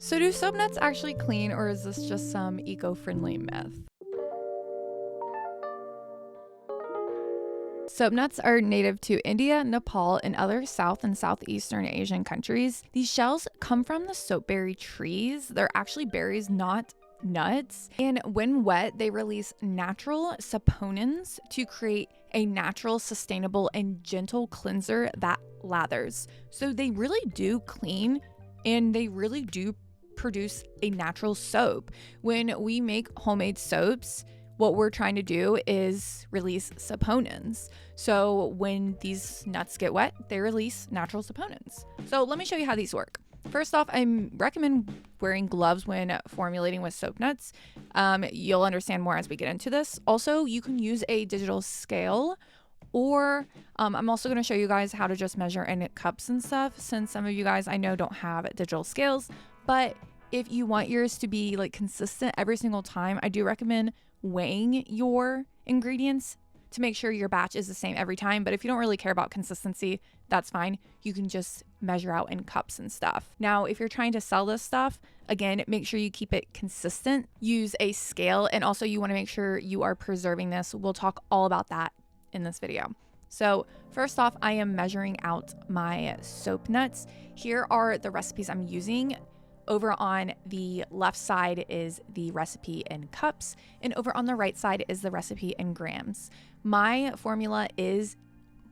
So do soap nuts actually clean, or is this just some eco-friendly myth? Soap nuts are native to India, Nepal, and other South and Southeastern Asian countries. These shells come from the soapberry trees. They're actually berries, not nuts. And when wet, they release natural saponins to create a natural, sustainable, and gentle cleanser that lathers. So they really do clean, and they really do produce a natural soap. When we make homemade soaps, what we're trying to do is release saponins. So when these nuts get wet, they release natural saponins. So let me show you how these work. First off, I recommend wearing gloves when formulating with soap nuts. You'll understand more as we get into this. Also, you can use a digital scale, or I'm also going to show you guys how to just measure in cups and stuff, since some of you guys I know don't have digital scales. But if you want yours to be like consistent every single time, I do recommend weighing your ingredients to make sure your batch is the same every time. But if you don't really care about consistency, that's fine. You can just measure out in cups and stuff. Now, if you're trying to sell this stuff, again, make sure you keep it consistent. Use a scale, and also you want to make sure you are preserving this. We'll talk all about that in this video. So first off, I am measuring out my soap nuts. Here are the recipes I'm using. Over on the left side is the recipe in cups, and over on the right side is the recipe in grams. My formula is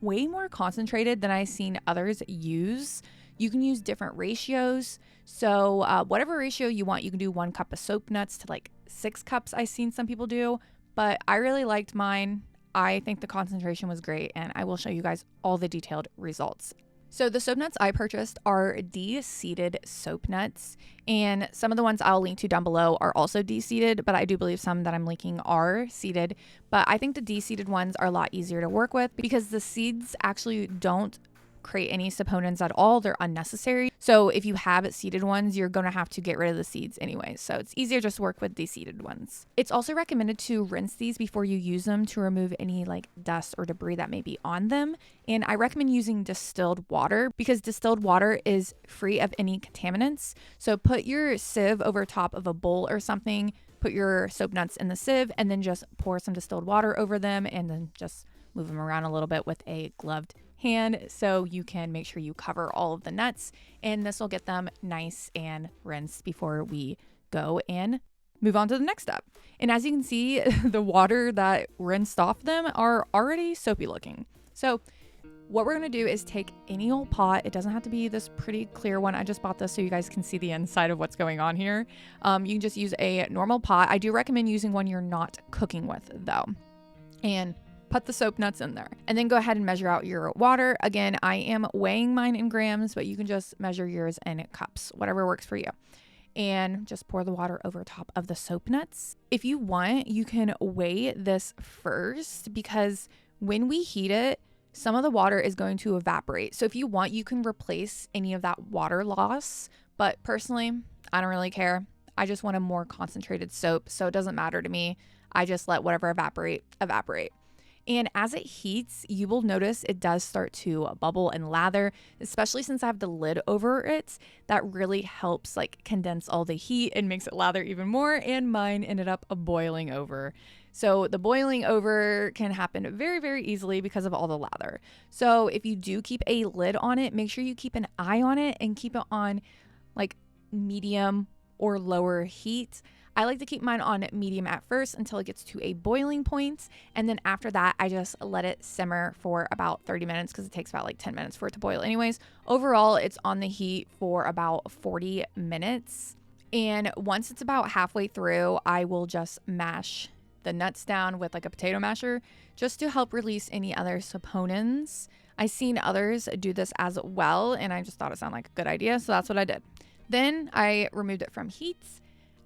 way more concentrated than I've seen others use. You can use different ratios. So whatever ratio you want, you can do 1 cup of soap nuts to like 6 cups I've seen some people do, but I really liked mine. I think the concentration was great, and I will show you guys all the detailed results. So the soap nuts I purchased are de-seeded soap nuts, and some of the ones I'll link to down below are also de-seeded, but I do believe some that I'm linking are seeded. But I think the de-seeded ones are a lot easier to work with because the seeds actually don't create any saponins at all. They're unnecessary. So if you have seeded ones, you're going to have to get rid of the seeds anyway. So it's easier just to work with de-seeded ones. It's also recommended to rinse these before you use them to remove any like dust or debris that may be on them. And I recommend using distilled water because distilled water is free of any contaminants. So put your sieve over top of a bowl or something, put your soap nuts in the sieve, and then just pour some distilled water over them, and then just move them around a little bit with a gloved hand so you can make sure you cover all of the nuts, and this will get them nice and rinsed before we go and move on to the next step. And as you can see, the water that rinsed off them are already soapy looking. So what we're going to do is take any old pot. It doesn't have to be this pretty clear one. I just bought this so you guys can see the inside of what's going on here. You can just use a normal pot. I do recommend using one you're not cooking with though. And put the soap nuts in there, and then go ahead and measure out your water. Again, I am weighing mine in grams, but you can just measure yours in cups, whatever works for you. And just pour the water over top of the soap nuts. If you want, you can weigh this first because when we heat it, some of the water is going to evaporate. So if you want, you can replace any of that water loss. But personally, I don't really care. I just want a more concentrated soap, so it doesn't matter to me. I just let whatever evaporate. And as it heats, you will notice it does start to bubble and lather, especially since I have the lid over it. That really helps like condense all the heat and makes it lather even more. And mine ended up boiling over. So the boiling over can happen very, very easily because of all the lather. So if you do keep a lid on it, make sure you keep an eye on it and keep it on like medium or lower heat. I like to keep mine on medium at first until it gets to a boiling point. And then after that, I just let it simmer for about 30 minutes because it takes about like 10 minutes for it to boil anyways. Overall, it's on the heat for about 40 minutes. And once it's about halfway through, I will just mash the nuts down with like a potato masher just to help release any other saponins. I've seen others do this as well, and I just thought it sounded like a good idea. So that's what I did. Then I removed it from heat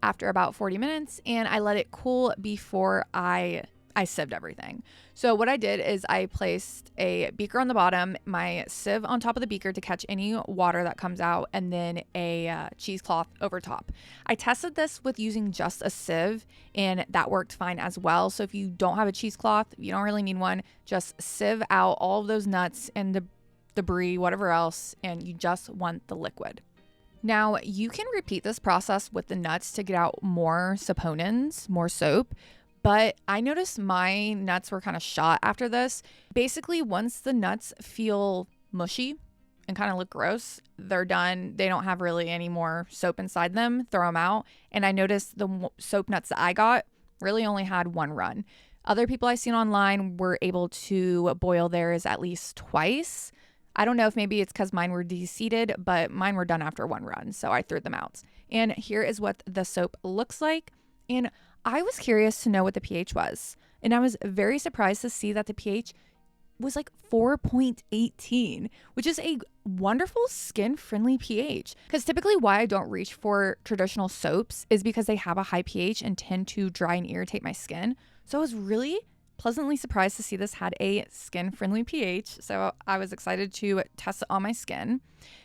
after about 40 minutes, and I let it cool before I sieved everything. So what I did is I placed a beaker on the bottom, my sieve on top of the beaker to catch any water that comes out, and then a cheesecloth over top. I tested this with using just a sieve, and that worked fine as well. So if you don't have a cheesecloth, you don't really need one. Just sieve out all of those nuts and the debris, whatever else, and you just want the liquid. Now, you can repeat this process with the nuts to get out more saponins, more soap, but I noticed my nuts were kind of shot after this. Basically, once the nuts feel mushy and kind of look gross, they're done. They don't have really any more soap inside them. Throw them out. And I noticed the soap nuts that I got really only had one run. Other people I've seen online were able to boil theirs at least twice. I don't know if maybe it's because mine were de-seeded, but mine were done after one run, so I threw them out. And here is what the soap looks like. And I was curious to know what the pH was. And I was very surprised to see that the pH was like 4.18, which is a wonderful skin-friendly pH. Because typically why I don't reach for traditional soaps is because they have a high pH and tend to dry and irritate my skin. So I was really pleasantly surprised to see this had a skin-friendly pH. So I was excited to test it on my skin.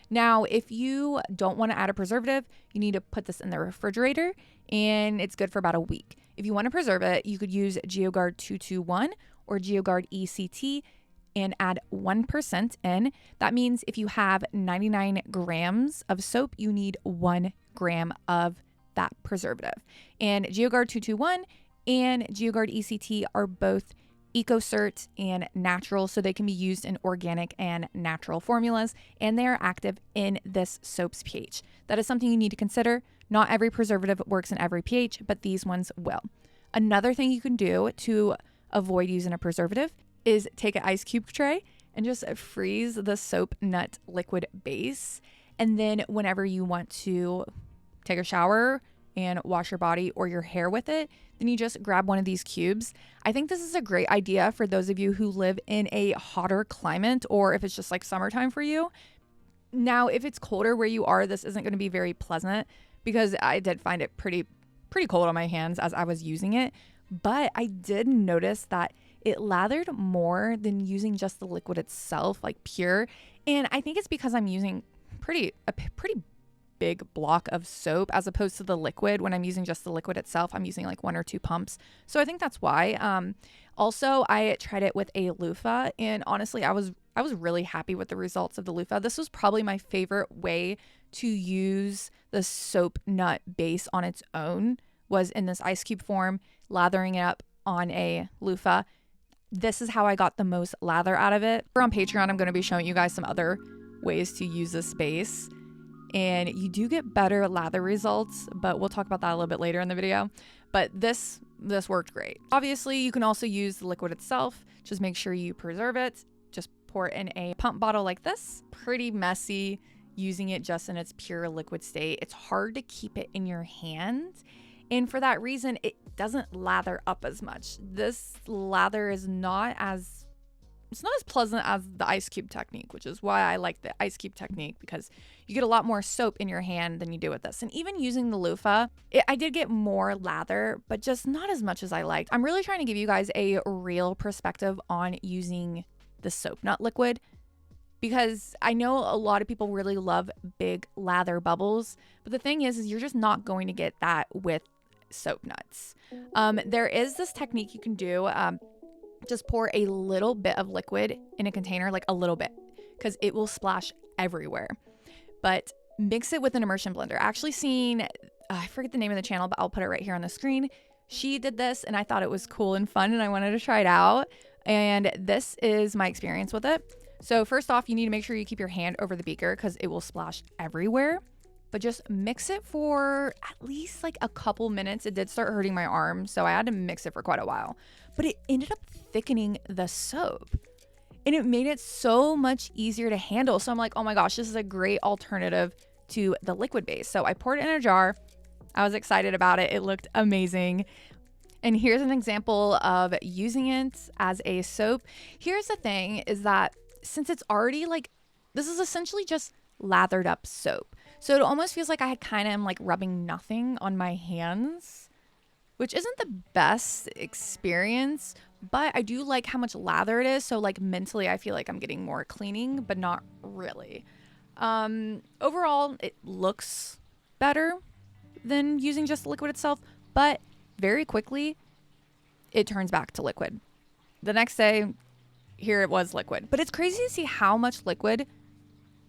Now, if you don't want to add a preservative, you need to put this in the refrigerator and it's good for about a week. If you want to preserve it, you could use GeoGuard 221 or GeoGuard ECT and add 1% in. That means if you have 99 grams of soap, you need 1 gram of that preservative. And GeoGuard 221 and GeoGuard ECT are both EcoCert and natural, so they can be used in organic and natural formulas, and they are active in this soap's pH. That is something you need to consider. Not every preservative works in every pH, but these ones will. Another thing you can do to avoid using a preservative is take an ice cube tray and just freeze the soap nut liquid base. And then whenever you want to take a shower and wash your body or your hair with it, then you just grab one of these cubes. I think this is a great idea for those of you who live in a hotter climate, or if it's just like summertime for you. Now, if it's colder where you are, this isn't going to be very pleasant because I did find it pretty cold on my hands as I was using it. But I did notice that it lathered more than using just the liquid itself, like pure. And I think it's because I'm using a pretty big block of soap as opposed to the liquid. When I'm using just the liquid itself, I'm using like 1 or 2 pumps. So I think that's why. Also, I tried it with a loofah, and honestly, I was really happy with the results of the loofah. This was probably my favorite way to use the soap nut base on its own, was in this ice cube form, lathering it up on a loofah. This is how I got the most lather out of it. On Patreon, I'm going to be showing you guys some other ways to use this base, and you do get better lather results, but we'll talk about that a little bit later in the video. But this worked great. Obviously, you can also use the liquid itself. Just make sure you preserve it. Just pour it in a pump bottle like this. Pretty messy using it just in its pure liquid state. It's hard to keep it in your hand, and for that reason, it doesn't lather up as much. This lather is not as pleasant as the ice cube technique, which is why I like the ice cube technique, because you get a lot more soap in your hand than you do with this. And even using the loofah, I did get more lather, but just not as much as I liked. I'm really trying to give you guys a real perspective on using the soap nut liquid, because I know a lot of people really love big lather bubbles, but the thing is you're just not going to get that with soap nuts. There is this technique you can do. Just pour a little bit of liquid in a container, like a little bit, because it will splash everywhere. But mix it with an immersion blender. Actually seen, I forget the name of the channel, but I'll put it right here on the screen. She did this and I thought it was cool and fun and I wanted to try it out. And this is my experience with it. So first off, you need to make sure you keep your hand over the beaker because it will splash everywhere. But just mix it for at least like a couple minutes. It did start hurting my arm, so I had to mix it for quite a while. But it ended up thickening the soap, and it made it so much easier to handle. So I'm like, oh my gosh, this is a great alternative to the liquid base. So I poured it in a jar. I was excited about it. It looked amazing. And here's an example of using it as a soap. Here's the thing is that since it's already like, this is essentially just lathered up soap. So it almost feels like I kind of am like rubbing nothing on my hands, which isn't the best experience, but I do like how much lather it is. So like mentally, I feel like I'm getting more cleaning, but not really. Overall, it looks better than using just the liquid itself, but very quickly it turns back to liquid. The next day, here it was liquid, but it's crazy to see how much liquid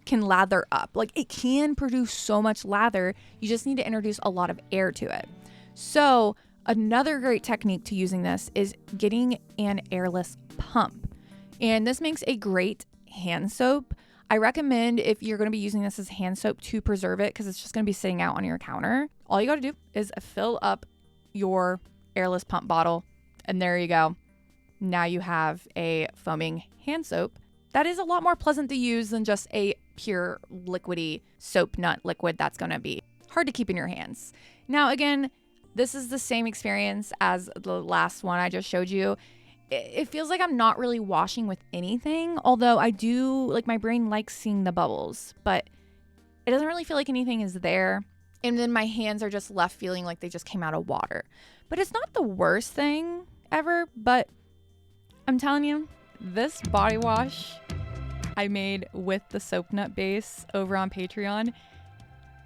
can lather up. Like it can produce so much lather. You just need to introduce a lot of air to it. So another great technique to using this is getting an airless pump. And this makes a great hand soap. I recommend if you're going to be using this as hand soap to preserve it because it's just going to be sitting out on your counter. All you got to do is fill up your airless pump bottle and there you go. Now you have a foaming hand soap that is a lot more pleasant to use than just a pure liquidy soap nut liquid that's going to be hard to keep in your hands. Now, again, this is the same experience as the last one I just showed you. It feels like I'm not really washing with anything, although I do, like my brain likes seeing the bubbles, but it doesn't really feel like anything is there. And then my hands are just left feeling like they just came out of water. But it's not the worst thing ever, but I'm telling you, this body wash I made with the soap nut base over on Patreon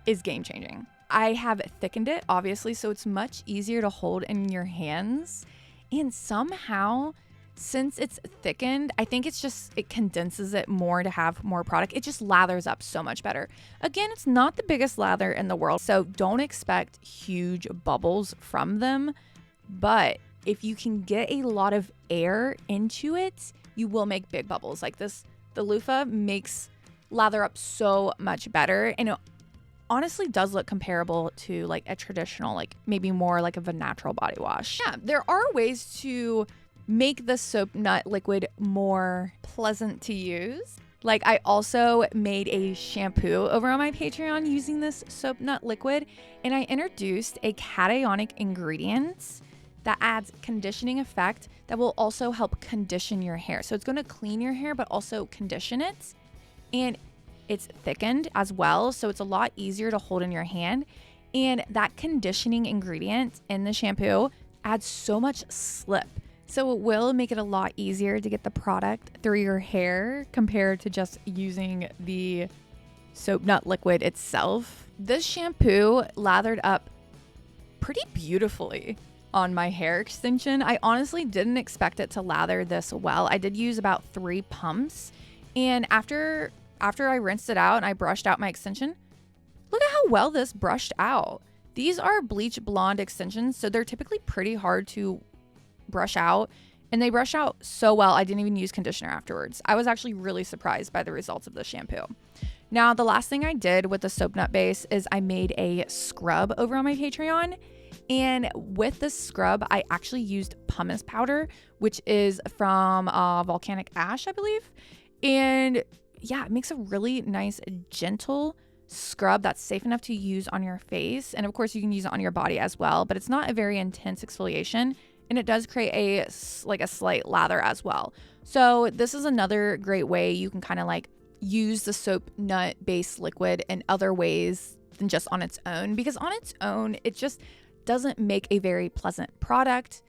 is game changing. I have thickened it, obviously, so it's much easier to hold in your hands. And somehow, since it's thickened, I think it condenses it more to have more product. It just lathers up so much better. Again, it's not the biggest lather in the world, so don't expect huge bubbles from them. But if you can get a lot of air into it, you will make big bubbles. Like this, the loofah makes lather up so much better. And it honestly does look comparable to like a traditional, like maybe more like of a natural body wash. Yeah, there are ways to make the soap nut liquid more pleasant to use. Like I also made a shampoo over on my Patreon using this soap nut liquid, and I introduced a cationic ingredient that adds conditioning effect that will also help condition your hair. So it's going to clean your hair, but also condition it. And it's thickened as well, so it's a lot easier to hold in your hand. And that conditioning ingredient in the shampoo adds so much slip. So it will make it a lot easier to get the product through your hair compared to just using the soap nut liquid itself. This shampoo lathered up pretty beautifully on my hair extension. I honestly didn't expect it to lather this well. I did use about 3 pumps, and after I rinsed it out and I brushed out my extension, look at how well this brushed out. These are bleach blonde extensions, so they're typically pretty hard to brush out, and they brush out so well. I didn't even use conditioner afterwards. I was actually really surprised by the results of the shampoo. Now, the last thing I did with the soap nut base is I made a scrub over on my Patreon. And with this scrub, I actually used pumice powder, which is from volcanic ash, I believe. And yeah, it makes a really nice, gentle scrub that's safe enough to use on your face. And of course, you can use it on your body as well, but it's not a very intense exfoliation. And it does create a slight lather as well. So this is another great way you can kind of like use the soap nut base liquid in other ways than just on its own, because on its own, it just doesn't make a very pleasant product.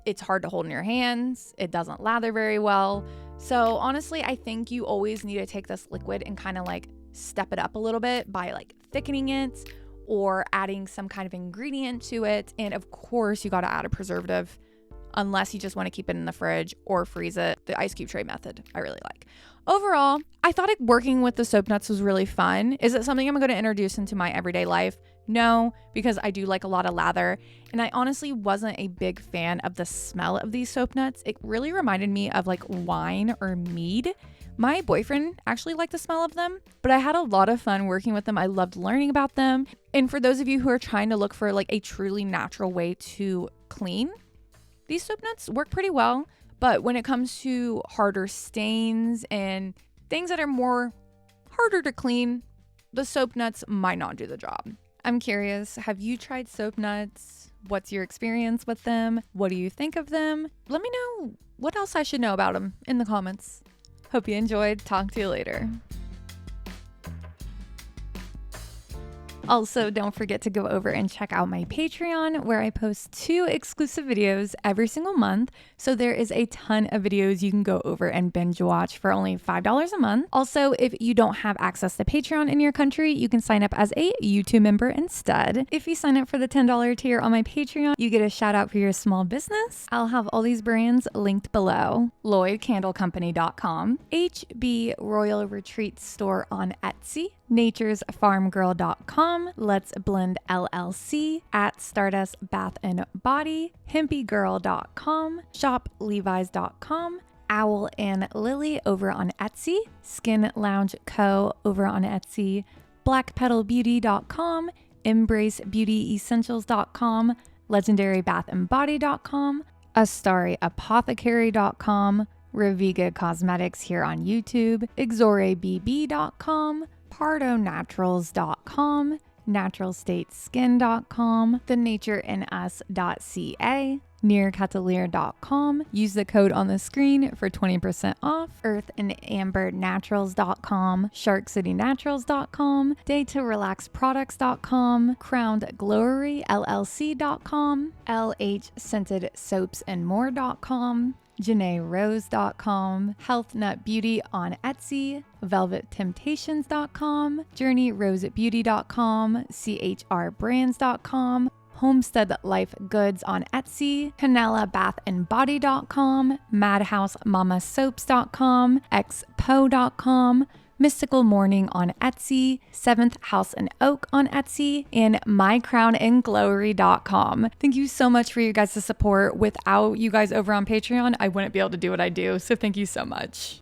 It's hard to hold in your hands. It doesn't lather very well. So honestly, I think you always need to take this liquid and kind of like step it up a little bit by like thickening it or adding some kind of ingredient to it. And of course, you got to add a preservative unless you just want to keep it in the fridge or freeze it. The ice cube tray method, I really like. Overall, I thought working with the soap nuts was really fun. Is it something I'm going to introduce into my everyday life? No, because I do like a lot of lather, and I honestly wasn't a big fan of the smell of these soap nuts. It really reminded me of like wine or mead. My boyfriend actually liked the smell of them, but I had a lot of fun working with them. I loved learning about them. And for those of you who are trying to look for like a truly natural way to clean, these soap nuts work pretty well. But when it comes to harder stains and things that are more harder to clean, the soap nuts might not do the job. I'm curious, have you tried soap nuts? What's your experience with them? What do you think of them? Let me know what else I should know about them in the comments. Hope you enjoyed. Talk to you later. Also, don't forget to go over and check out my Patreon where I post 2 exclusive videos every single month. So there is a ton of videos you can go over and binge watch for only $5 a month. Also, if you don't have access to Patreon in your country, you can sign up as a YouTube member instead. If you sign up for the $10 tier on my Patreon, you get a shout out for your small business. I'll have all these brands linked below. LloydCandleCompany.com, HB Royal Retreat Store on Etsy, naturesfarmgirl.com, Let's Blend LLC, at Stardust Bath and Body, hempygirl.com, shoplevis.com, Owl and Lily over on Etsy, Skin Lounge Co. over on Etsy, blackpetalbeauty.com, embracebeautyessentials.com, legendarybathandbody.com, astariapothecary.com, Reviga Cosmetics here on YouTube, exorebb.com, pardonaturals.com, naturalstateskin.com, thenatureinnus.ca, nearcatalier.com. Use the code on the screen for 20% off. earthandambernaturals.com, sharkcitynaturals.com, daytorelaxproducts.com, crownedgloryllc.com, lhscentedsoapsandmore.com, JanaeRose.com, Health Nut Beauty on Etsy, VelvetTemptations.com, JourneyRoseBeauty.com, CHRBrands.com, Homestead Life Goods on Etsy, CanellaBathandBody.com, MadhouseMamaSoaps.com, Expo.com, Mystical Morning on Etsy, 7th House and Oak on Etsy, and mycrownandglory.com. Thank you so much for you guys' support. Without you guys over on Patreon, I wouldn't be able to do what I do. So thank you so much.